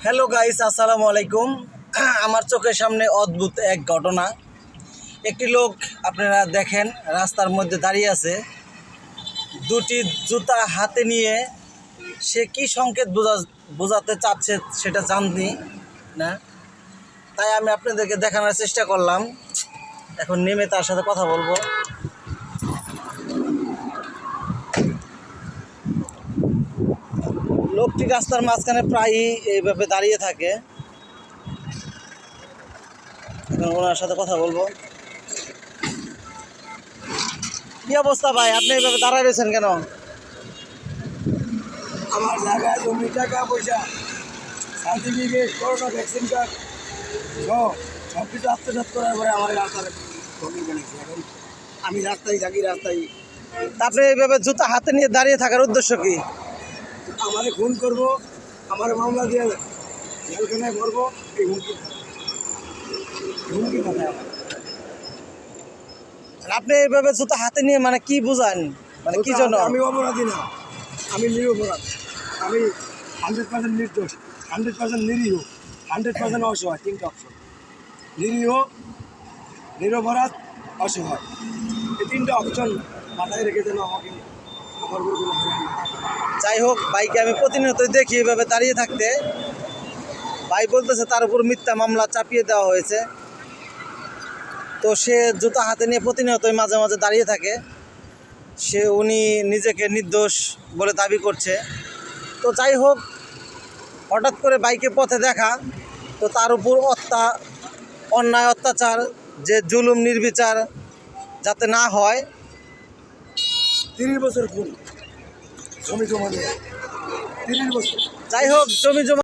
Hello guys, আসসালামু আলাইকুম। আমার চোখের সামনে অদ্ভুত এক ঘটনা। একটি লোক আপনারা দেখেন রাস্তার মধ্যে দাঁড়িয়ে আছে, দুটি জুতা হাতে নিয়ে। সে কি সংকেত বোঝাতে চাচ্ছে সেটা জানি না, তাই আমি আপনাদেরকে দেখানোর চেষ্টা করলাম। এখন নেমে তার সাথে কথা বলবো। লোকটি রাস্তার মাঝখানে প্রায়ই এইভাবে দাঁড়িয়ে থাকে। এখন ওনার সাথে কথা বলবো। কি অবস্থা ভাই, আপনি এইভাবে দাঁড়ায় রয়েছেন কেন? আমার জায়গায় জমি, টাকা পয়সা, সার্টিফিকেট, করোনা ভ্যাকসিন কার্ড সব কিছু আত্মসাৎ করার পরে আমার রাস্তার জমি বানিয়েছি। এখন আমি রাস্তায় থাকি, রাস্তায়। তা আপনি এইভাবে জুতা হাতে নিয়ে দাঁড়িয়ে থাকার উদ্দেশ্য কি? আমারে খুন করবো, আমার মামলা দিয়ে জেলখানায় ভরবো, এই হুমকি হুমকি থাকে আমার। আর আপনি এইভাবে জুতা হাতে নিয়ে মানে কি বুঝান, মানে কি জন্য? আমি অপরাধী না, আমি নিরপরাধ, আমি 100% নির্দোষ, 100% নিরীহ, 100% অসহায়। তিনটা অপশন: নিরীহ, নিরপরাধ, অসহায়। এই তিনটা অপশন মাথায় রেখে যেন আমাকে আমার উপর কোনো ভয় না থাকে। যাই হোক, ভাইকে আমি প্রতিনিয়তই দেখি এইভাবে দাঁড়িয়ে থাকতে। ভাই বলতেছে তার উপর মিথ্যা মামলা চাপিয়ে দেওয়া হয়েছে। তো সে জুতা হাতে নিয়ে প্রতিনিয়তই মাঝে মাঝে দাঁড়িয়ে থাকে। উনি নিজেকে নির্দোষ বলে দাবি করছে। তো যাই হোক, হঠাৎ করে বাইকে পথে দেখা, তো তার উপর অন্যায় অত্যাচার, যে জুলুম নির্বিচার যাতে না হয়। 30 বছর খুন, জমি জমা নিয়ে 30 বছর। যাই হোক, জমি জমা